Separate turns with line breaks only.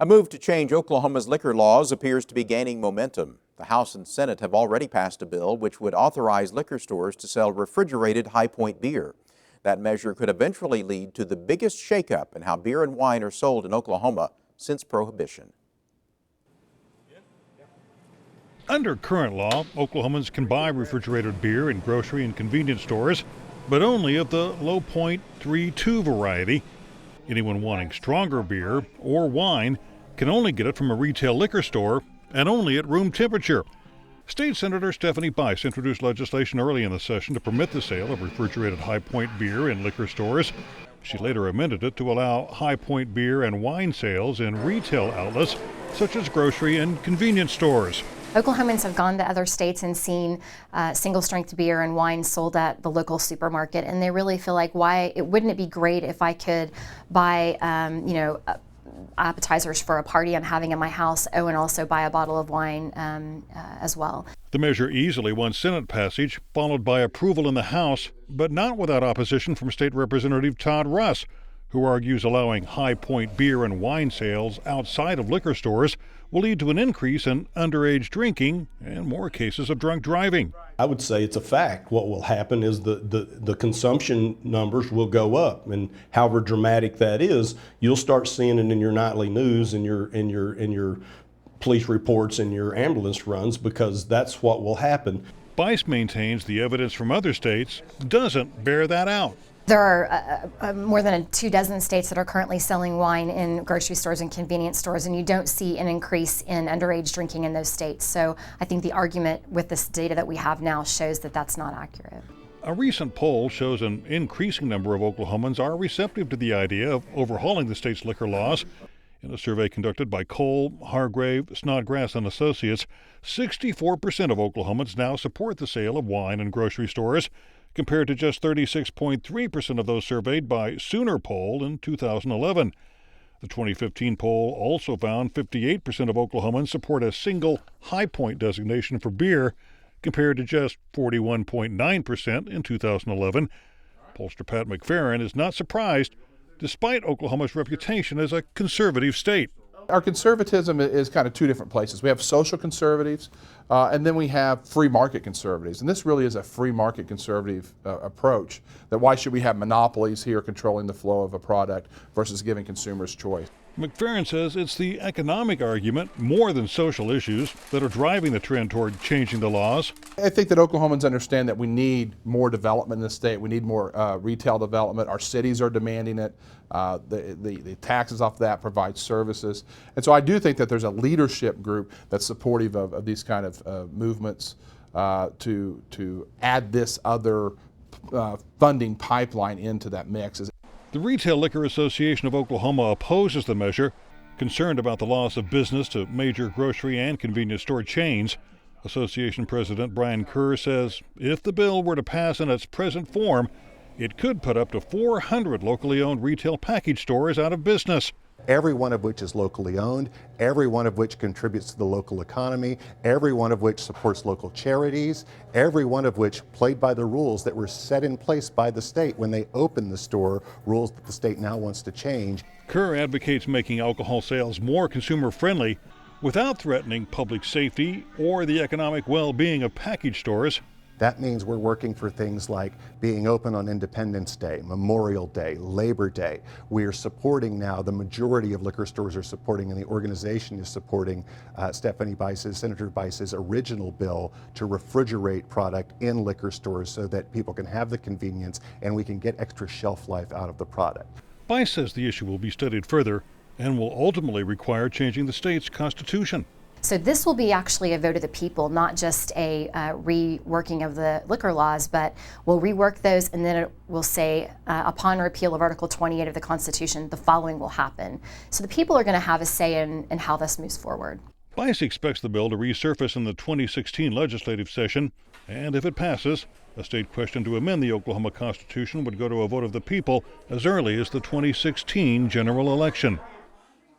A move to change Oklahoma's liquor laws appears to be gaining momentum. The House and Senate have already passed a bill which would authorize liquor stores to sell refrigerated High Point beer. That measure could eventually lead to the biggest shakeup in how beer and wine are sold in Oklahoma since Prohibition.
Under current law, Oklahomans can buy refrigerated beer in grocery and convenience stores, but only of the Low Point 3-2 variety. Anyone wanting stronger beer or wine can only get it from a retail liquor store and only at room temperature. State Senator Stephanie Bice introduced legislation early in the session to permit the sale of refrigerated High Point beer in liquor stores. She later amended it to allow High Point beer and wine sales in retail outlets such as grocery and convenience stores.
Oklahomans have gone to other states and seen single-strength beer and wine sold at the local supermarket, and they really feel like, wouldn't it be great if I could buy, appetizers for a party I'm having in my house, and also buy a bottle of wine as well.
The measure easily won Senate passage, followed by approval in the House, but not without opposition from State Representative Todd Russ, who argues allowing High Point beer and wine sales outside of liquor stores will lead to an increase in underage drinking and more cases of drunk driving.
I would say it's a fact. What will happen is the consumption numbers will go up, and however dramatic that is, you'll start seeing it in your nightly news, in your police reports, and your ambulance runs, because that's what will happen.
Bice maintains the evidence from other states doesn't bear that out.
There are more than 24 states that are currently selling wine in grocery stores and convenience stores, and you don't see an increase in underage drinking in those states. So I think the argument with this data that we have now shows that that's not accurate.
A recent poll shows an increasing number of Oklahomans are receptive to the idea of overhauling the state's liquor laws. In a survey conducted by Cole, Hargrave, Snodgrass and Associates, 64% of Oklahomans now support the sale of wine in grocery stores, compared to just 36.3% of those surveyed by Sooner Poll in 2011. The 2015 poll also found 58% of Oklahomans support a single High Point designation for beer, compared to just 41.9% in 2011. Pollster Pat McFerrin is not surprised, despite Oklahoma's reputation as a conservative state.
Our conservatism is kind of two different places. We have social conservatives, and then we have free market conservatives. And this really is a free market conservative approach, that why should we have monopolies here controlling the flow of a product versus giving consumers choice.
McFerrin says it's the economic argument, more than social issues, that are driving the trend toward changing the laws.
I think that Oklahomans understand that we need more development in the state. We need more retail development. Our cities are demanding it. The taxes off that provide services. And so I do think that there's a leadership group that's supportive of these kind of movements to add this other funding pipeline into that mix.
The Retail Liquor Association of Oklahoma opposes the measure, concerned about the loss of business to major grocery and convenience store chains. Association President Brian Kerr says if the bill were to pass in its present form, it could put up to 400 locally owned retail package stores out of business.
Every one of which is locally owned, every one of which contributes to the local economy, every one of which supports local charities, every one of which played by the rules that were set in place by the state when they opened the store, rules that the state now wants to change.
Kerr advocates making alcohol sales more consumer-friendly without threatening public safety or the economic well-being of package stores.
That means we're working for things like being open on Independence Day, Memorial Day, Labor Day. We are supporting now, the majority of liquor stores are supporting, and the organization is supporting Senator Bice's original bill to refrigerate product in liquor stores so that people can have the convenience and we can get extra shelf life out of the product.
Bice says the issue will be studied further and will ultimately require changing the state's constitution.
So this will be actually a vote of the people, not just a reworking of the liquor laws, but we'll rework those, and then it will say, upon repeal of Article 28 of the Constitution, the following will happen. So the people are going to have a say in how this moves forward.
Bice expects the bill to resurface in the 2016 legislative session, and if it passes, a state question to amend the Oklahoma Constitution would go to a vote of the people as early as the 2016 general election.